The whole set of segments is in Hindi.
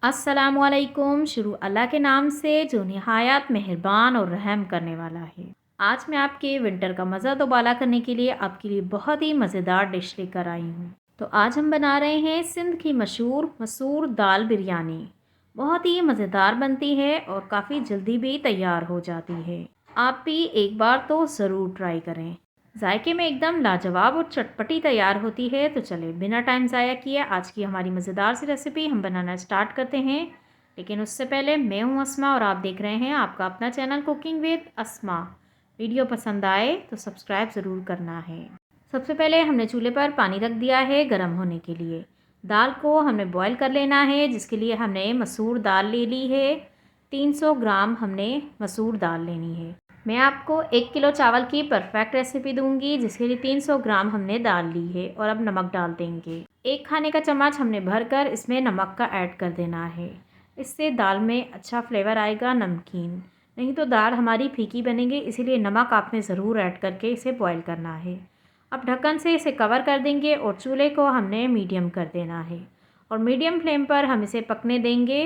अस्सलामुअलैकुम। शुरू अल्लाह के नाम से जो निहायत मेहरबान और रहम करने वाला है। आज मैं आपके विंटर का मज़ा दोबाला करने के लिए आपके लिए बहुत ही मज़ेदार डिश लेकर आई हूँ। तो आज हम बना रहे हैं सिंध की मशहूर मसूर दाल बिरयानी। बहुत ही मज़ेदार बनती है और काफ़ी जल्दी भी तैयार हो जाती है। आप भी एक बार तो ज़रूर ट्राई करें। जायके में एकदम लाजवाब और चटपटी तैयार होती है। तो चले बिना टाइम ज़ाया किए आज की हमारी मज़ेदार सी रेसिपी हम बनाना स्टार्ट करते हैं। लेकिन उससे पहले मैं हूँ अस्मा और आप देख रहे हैं आपका अपना channel cooking with Asma. Video पसंद आए तो सब्सक्राइब ज़रूर करना है। सबसे पहले हमने चूल्हे पर पानी रख दिया है गर्म होने के लिए। दाल को हमने बॉईल कर लेना है, जिसके लिए हमने मसूर दाल ले ली है। 300 ग्राम हमने मसूर दाल लेनी है। मैं आपको 1 किलो चावल की परफेक्ट रेसिपी दूंगी, जिसके लिए 300 ग्राम हमने दाल ली है। और अब नमक डाल देंगे। 1 खाने का चम्मच हमने भरकर इसमें नमक का ऐड कर देना है। इससे दाल में अच्छा फ्लेवर आएगा, नमकीन। नहीं तो दाल हमारी फीकी बनेगी, इसीलिए नमक आपने ज़रूर ऐड करके इसे बॉईल करना है। अब ढक्कन से इसे कवर कर देंगे और चूल्हे को हमने मीडियम कर देना है। और मीडियम फ्लेम पर हम इसे पकने देंगे।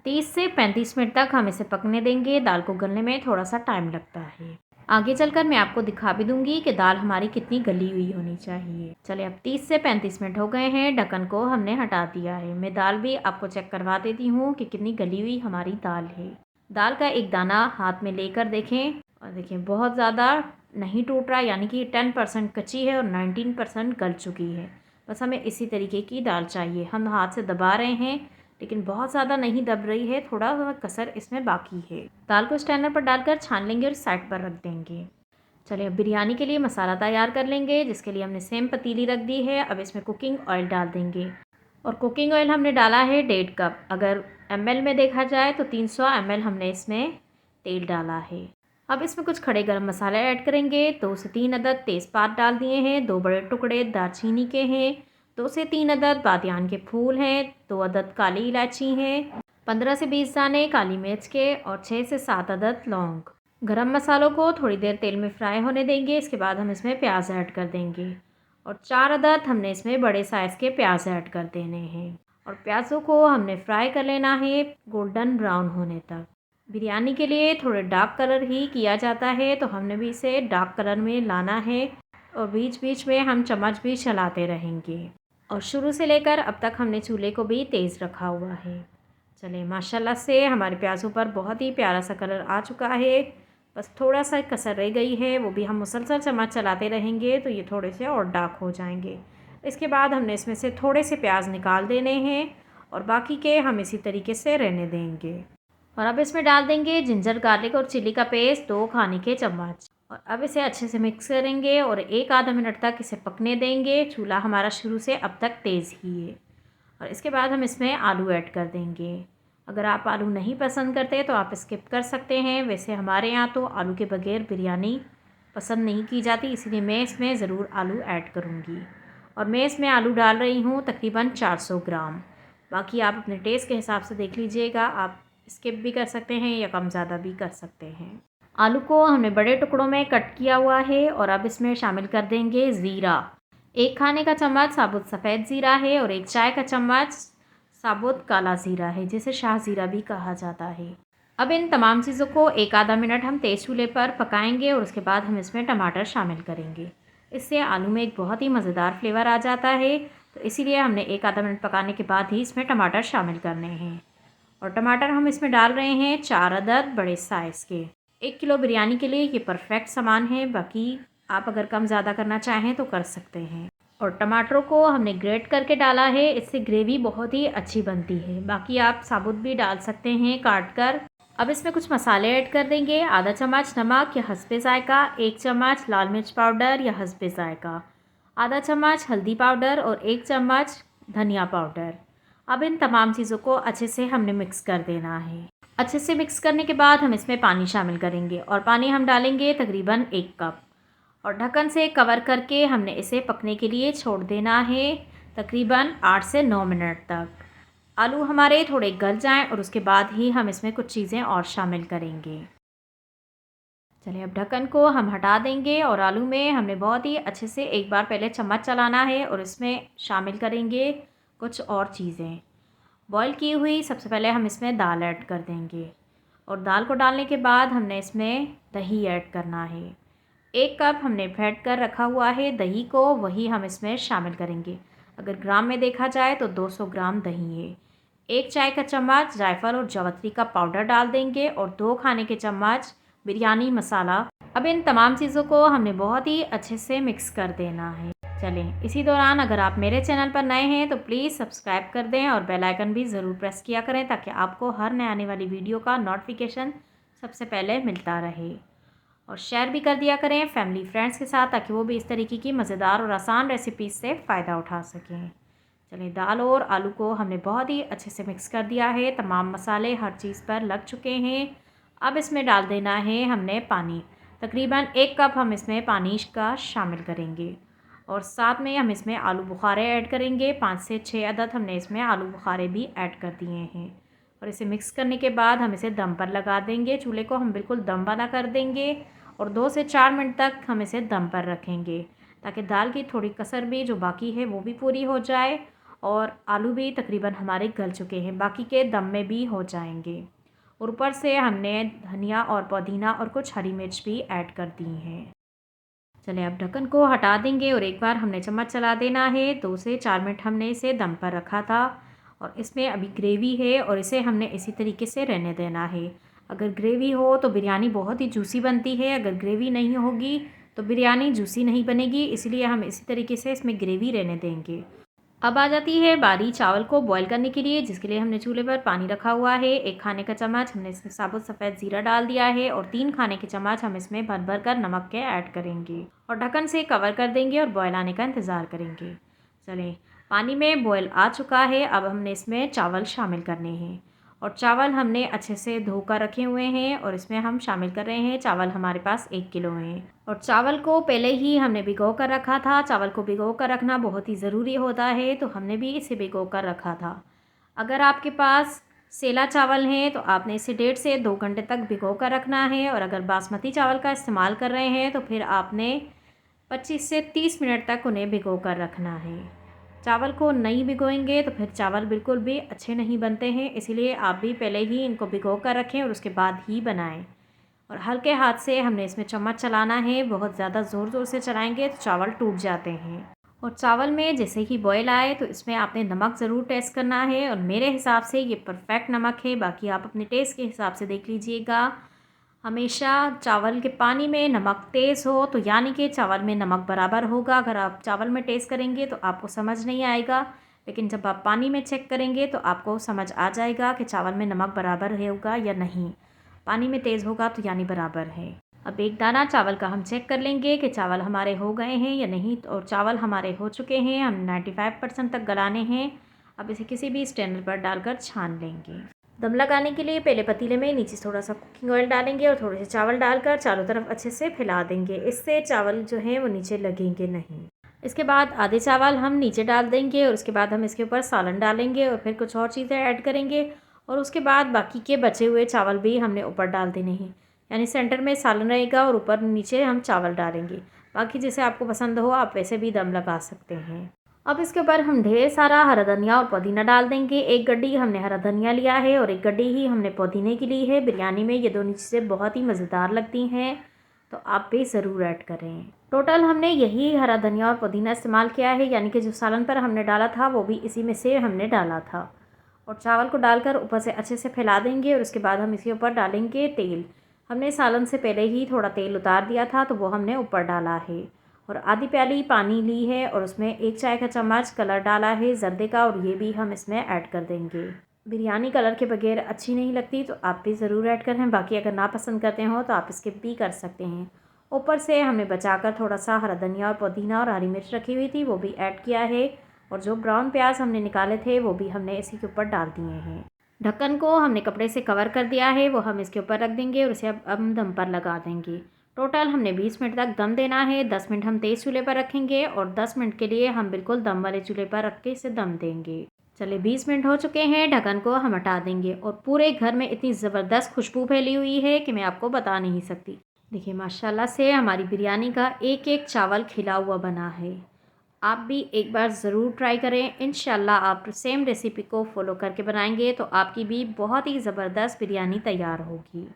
30 से 35 मिनट तक हम इसे पकने देंगे। दाल को गलने में थोड़ा सा टाइम लगता है। आगे चलकर मैं आपको दिखा भी दूंगी कि दाल हमारी कितनी गली हुई होनी चाहिए। चले अब 30 से 35 मिनट हो गए हैं। ढक्कन को हमने हटा दिया है। मैं दाल भी आपको चेक करवा देती हूँ कि कितनी गली हुई हमारी दाल है। दाल का एक दाना हाथ में लेकर देखें, और देखें बहुत ज़्यादा नहीं टूट रहा, यानी कि 10% कच्ची है और 19% गल चुकी है। बस हमें इसी तरीके की दाल चाहिए। हम हाथ से दबा रहे हैं, लेकिन बहुत ज़्यादा नहीं दब रही है, थोड़ा कसर इसमें बाकी है। दाल को स्टैंडर पर डालकर छान लेंगे और साइड पर रख देंगे। चलिए अब बिरयानी के लिए मसाला तैयार कर लेंगे, जिसके लिए हमने सेम पतीली रख दी है। अब इसमें कुकिंग ऑयल डाल देंगे। और कुकिंग ऑयल हमने डाला है 1.5 कप। अगर ml में देखा जाए तो 300 ml हमने इसमें तेल डाला है। अब इसमें कुछ खड़े गरम मसाले ऐड करेंगे। 2 से 3 अदद तेज़पात डाल दिए हैं। 2 बड़े टुकड़े दालचीनी के हैं। 2 से 3 अदद बादियान के फूल हैं। 2 अदद काली इलायची हैं। 15 से 20 दाने काली मिर्च के और 6 से 7 अदद लौंग। गरम मसालों को थोड़ी देर तेल में फ्राई होने देंगे। इसके बाद हम इसमें प्याज ऐड कर देंगे। और 4 अदद हमने इसमें बड़े साइज़ के प्याज ऐड कर देने हैं। और प्याज़ों को हमने फ्राई कर लेना है गोल्डन ब्राउन होने तक। बिरयानी के लिए थोड़े डार्क कलर ही किया जाता है, तो हमने भी इसे डार्क कलर में लाना है। और बीच बीच में हम चम्मच भी चलाते रहेंगे। और शुरू से लेकर अब तक हमने चूल्हे को भी तेज़ रखा हुआ है। चलिए माशाल्लाह से हमारे प्याज़ों पर बहुत ही प्यारा सा कलर आ चुका है। बस थोड़ा सा कसर रह गई है, वो भी हम मुसलसल चम्मच चलाते रहेंगे तो ये थोड़े से और डार्क हो जाएंगे। इसके बाद हमने इसमें से थोड़े से प्याज निकाल देने हैं और बाकी के हम इसी तरीके से रहने देंगे। और अब इसमें डाल देंगे जिंजर गार्लिक और चिली का पेस्ट 2 खाने के चम्मच। और अब इसे अच्छे से मिक्स करेंगे और 1 आधा मिनट तक इसे पकने देंगे। चूल्हा हमारा शुरू से अब तक तेज़ ही है। और इसके बाद हम इसमें आलू ऐड कर देंगे। अगर आप आलू नहीं पसंद करते तो आप स्किप कर सकते हैं। वैसे हमारे यहाँ तो आलू के बगैर बिरयानी पसंद नहीं की जाती, इसीलिए मैं इसमें ज़रूर आलू ऐड करूँगी। और मैं इसमें आलू डाल रही हूँ तकरीबन 400 ग्राम। बाकी आप अपने टेस्ट के हिसाब से देख लीजिएगा, आप स्किप भी कर सकते हैं या कम ज़्यादा भी कर सकते हैं। आलू को हमने बड़े टुकड़ों में कट किया हुआ है। और अब इसमें शामिल कर देंगे ज़ीरा। 1 खाने का चम्मच साबुत सफ़ेद ज़ीरा है और 1 चाय का चम्मच साबुत काला ज़ीरा है, जिसे शाह ज़ीरा भी कहा जाता है। अब इन तमाम चीज़ों को 1 आधा मिनट हम तेज़ चूल्हे पर पकाएंगे और उसके बाद हम इसमें टमाटर शामिल करेंगे। इससे आलू में एक बहुत ही मज़ेदार फ्लेवर आ जाता है, तो इसीलिए हमने 1 आधा मिनट पकाने के बाद ही इसमें टमाटर शामिल करने हैं। और टमाटर हम इसमें डाल रहे हैं 4 अदद बड़े साइज़ के। 1 किलो बिरयानी के लिए ये परफेक्ट सामान है। बाकी आप अगर कम ज़्यादा करना चाहें तो कर सकते हैं। और टमाटरों को हमने ग्रेट करके डाला है, इससे ग्रेवी बहुत ही अच्छी बनती है। बाकी आप साबुत भी डाल सकते हैं काट कर। अब इसमें कुछ मसाले ऐड कर देंगे। आधा चम्मच नमक या हस्बे ज़ायका, 1 चम्मच लाल मिर्च पाउडर या हस्बे ज़ायका, आधा चम्मच हल्दी पाउडर और 1 चम्मच धनिया पाउडर। अब इन तमाम चीज़ों को अच्छे से हमने मिक्स कर देना है। अच्छे से मिक्स करने के बाद हम इसमें पानी शामिल करेंगे और पानी हम डालेंगे तकरीबन 1 कप। और ढक्कन से कवर करके हमने इसे पकने के लिए छोड़ देना है तकरीबन 8 से 9 मिनट तक। आलू हमारे थोड़े गल जाएं और उसके बाद ही हम इसमें कुछ चीज़ें और शामिल करेंगे। चलिए अब ढक्कन को हम हटा देंगे और आलू में हमने बहुत ही अच्छे से एक बार पहले चम्मच चलाना है और इसमें शामिल करेंगे कुछ और चीज़ें। बॉईल की हुई सबसे पहले हम इसमें दाल ऐड कर देंगे और दाल को डालने के बाद हमने इसमें दही ऐड करना है। 1 कप हमने फेंट कर रखा हुआ है दही को, वही हम इसमें शामिल करेंगे। अगर ग्राम में देखा जाए तो 200 ग्राम दही है। 1 चाय का चम्मच जायफल और जावित्री का पाउडर डाल देंगे और 2 खाने के चम्मच बिरयानी मसाला। अब इन तमाम चीज़ों को हमने बहुत ही अच्छे से मिक्स कर देना है। चलें, इसी दौरान अगर आप मेरे चैनल पर नए हैं तो प्लीज़ सब्सक्राइब कर दें और बेल आइकन भी ज़रूर प्रेस किया करें ताकि आपको हर नए आने वाली वीडियो का नोटिफिकेशन सबसे पहले मिलता रहे। और शेयर भी कर दिया करें फैमिली फ्रेंड्स के साथ ताकि वो भी इस तरीके की मज़ेदार और आसान रेसिपीज़ से फ़ायदा उठा सकें। चलिए, दाल और आलू को हमने बहुत ही अच्छे से मिक्स कर दिया है। तमाम मसाले हर चीज़ पर लग चुके हैं। अब इसमें डाल देना है हमने पानी। तकरीबन 1 कप हम इसमें पानी का शामिल करेंगे और साथ में हम इसमें आलू बुखारे ऐड करेंगे। 5 से 6 अदद हमने इसमें आलू बुखारे भी ऐड कर दिए हैं और इसे मिक्स करने के बाद हम इसे दम पर लगा देंगे। चूल्हे को हम बिल्कुल दम वाला कर देंगे और 2 से 4 मिनट तक हम इसे दम पर रखेंगे ताकि दाल की थोड़ी कसर भी जो बाकी है वो भी पूरी हो जाए और आलू भी तकरीबन हमारे गल चुके हैं, बाकी के दम में भी हो जाएंगे। और ऊपर से हमने धनिया और पुदीना और कुछ हरी मिर्च भी ऐड कर दी हैं। चलिए, अब ढक्कन को हटा देंगे और एक बार हमने चम्मच चला देना है। 2 से 4 मिनट हमने इसे दम पर रखा था और इसमें अभी ग्रेवी है और इसे हमने इसी तरीके से रहने देना है। अगर ग्रेवी हो तो बिरयानी बहुत ही जूसी बनती है, अगर ग्रेवी नहीं होगी तो बिरयानी जूसी नहीं बनेगी, इसलिए हम इसी तरीके से इसमें ग्रेवी रहने देंगे। अब आ जाती है बारी चावल को बॉईल करने के लिए, जिसके लिए हमने चूल्हे पर पानी रखा हुआ है। 1 खाने का चम्मच हमने इसमें साबुत सफ़ेद ज़ीरा डाल दिया है और 3 खाने के चम्मच हम इसमें भर भर कर नमक के ऐड करेंगे और ढक्कन से कवर कर देंगे और बॉईल आने का इंतज़ार करेंगे। चलें, पानी में बॉईल आ चुका है। अब हमने इसमें चावल शामिल करने हैं और चावल हमने अच्छे से धोकर रखे हुए हैं और इसमें हम शामिल कर रहे हैं। चावल हमारे पास 1 किलो हैं और चावल को पहले ही हमने भिगो कर रखा था। चावल को भिगो कर रखना बहुत ही ज़रूरी होता है, तो हमने भी इसे भिगो कर रखा था। अगर आपके पास सेला चावल हैं तो आपने इसे 1.5 से 2 घंटे तक भिगो कर रखना है और अगर बासमती चावल का इस्तेमाल कर रहे हैं तो फिर आपने 25 से 30 मिनट तक उन्हें भिगो कर रखना है। चावल को नहीं भिगोएंगे तो फिर चावल बिल्कुल भी अच्छे नहीं बनते हैं, इसीलिए आप भी पहले ही इनको भिगो कर रखें और उसके बाद ही बनाएं। और हल्के हाथ से हमने इसमें चम्मच चलाना है, बहुत ज़्यादा ज़ोर ज़ोर से चलाएंगे तो चावल टूट जाते हैं। और चावल में जैसे ही बॉयल आए तो इसमें आपने नमक ज़रूर टेस्ट करना है और मेरे हिसाब से ये परफेक्ट नमक है, बाकी आप अपने टेस्ट के हिसाब से देख लीजिएगा। हमेशा चावल के पानी में नमक तेज़ हो तो यानी कि चावल में नमक बराबर होगा। अगर आप चावल में टेस्ट करेंगे तो आपको समझ नहीं आएगा, लेकिन जब आप पानी में चेक करेंगे तो आपको समझ आ जाएगा कि चावल में नमक बराबर होगा या नहीं। पानी में तेज़ होगा तो यानी बराबर है। अब एक दाना चावल का हम चेक कर लेंगे कि चावल हमारे हो गए हैं या नहीं, और चावल हमारे हो चुके हैं। हम 95% तक गलाने हैं। अब इसे किसी भी स्टैंडर पर डालकर छान लेंगे। दम लगाने के लिए पहले पतीले में नीचे थोड़ा सा कुकिंग ऑयल डालेंगे और थोड़े से चावल डालकर चारों तरफ अच्छे से फैला देंगे। इससे चावल जो हैं वो नीचे लगेंगे नहीं। इसके बाद आधे चावल हम नीचे डाल देंगे और उसके बाद हम इसके ऊपर सालन डालेंगे और फिर कुछ और चीज़ें ऐड करेंगे और उसके बाद बाकी के बचे हुए चावल भी हमने ऊपर डाल देने हैं। यानी सेंटर में सालन रहेगा और ऊपर नीचे हम चावल डालेंगे। बाकी जैसे आपको पसंद हो आप वैसे भी दम लगा सकते हैं। अब इसके ऊपर हम ढेर सारा हरा धनिया और पुदीना डाल देंगे। 1 गड्डी हमने हरा धनिया लिया है और 1 गड्डी ही हमने पुदीने की ली है। बिरयानी में ये दोनों चीज़ें बहुत ही मज़ेदार लगती हैं, तो आप भी ज़रूर ऐड करें। टोटल हमने यही हरा धनिया और पुदीना इस्तेमाल किया है, यानी कि जो सालन पर हमने डाला था वो भी इसी में से हमने डाला था। और चावल को डालकर ऊपर से अच्छे से फैला देंगे और उसके बाद हम इसके ऊपर डालेंगे तेल। हमने सालन से पहले ही थोड़ा तेल उतार दिया था तो वो हमने ऊपर डाला है और आधी प्याली पानी ली है और उसमें 1 चाय का चम्मच कलर डाला है जर्दे का और ये भी हम इसमें ऐड कर देंगे। बिरयानी कलर के बगैर अच्छी नहीं लगती, तो आप भी ज़रूर ऐड करें। बाकी अगर ना पसंद करते हो तो आप स्किप भी कर सकते हैं। ऊपर से हमने बचाकर थोड़ा सा हरा धनिया और पुदीना और हरी मिर्च रखी हुई थी वो भी ऐड किया है और जो ब्राउन प्याज हमने निकाले थे वो भी हमने इसी के ऊपर डाल दिए हैं। ढक्कन को हमने कपड़े से कवर कर दिया है, वो हम इसके ऊपर रख देंगे और इसे अब हम दम पर लगा देंगे। टोटल हमने 20 मिनट तक दम देना है। 10 मिनट हम तेज़ चूल्हे पर रखेंगे और 10 मिनट के लिए हम बिल्कुल दम वाले चूल्हे पर रख के इसे दम देंगे। चलिए 20 मिनट हो चुके हैं, ढक्कन को हम हटा देंगे और पूरे घर में इतनी ज़बरदस्त खुशबू फैली हुई है कि मैं आपको बता नहीं सकती। देखिए माशाल्लाह से हमारी बिरयानी का एक एक चावल खिला हुआ बना है आप भी एक बार ज़रूर ट्राई करें। इंशाल्लाह आप सेम रेसिपी को फॉलो करके बनाएंगे तो आपकी भी बहुत ही ज़बरदस्त बिरयानी तैयार होगी।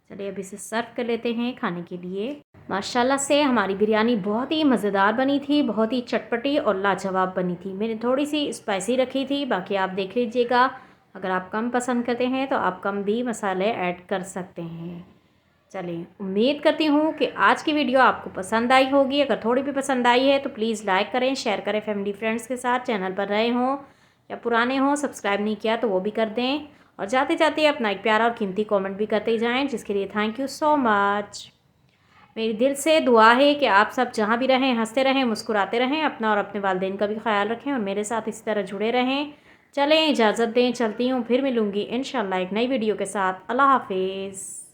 चलिए अब इसे सर्व कर लेते हैं खाने के लिए। माशाल्लाह से हमारी बिरयानी बहुत ही मज़ेदार बनी थी, बहुत ही चटपटी और लाजवाब बनी थी। मैंने थोड़ी सी स्पाइसी रखी थी, बाकी आप देख लीजिएगा। अगर आप कम पसंद करते हैं तो आप कम भी मसाले ऐड कर सकते हैं। चलिए उम्मीद करती हूँ कि आज की वीडियो आपको पसंद आई होगी। अगर थोड़ी भी पसंद आई है तो प्लीज़ लाइक करें, शेयर करें फैमिली फ्रेंड्स के साथ। चैनल पर नए हों या पुराने हों, सब्सक्राइब नहीं किया तो वो भी कर दें। और जाते जाते अपना एक प्यारा और कीमती कमेंट भी करते जाएं, जिसके लिए थैंक यू सो मच। मेरी दिल से दुआ है कि आप सब जहाँ भी रहें हंसते रहें, मुस्कुराते रहें, अपना और अपने वालिदैन का भी ख्याल रखें और मेरे साथ इसी तरह जुड़े रहें। चलें इजाज़त दें, चलती हूँ, फिर मिलूँगी इंशाल्लाह एक नई वीडियो के साथ। अल्लाह हाफिज़।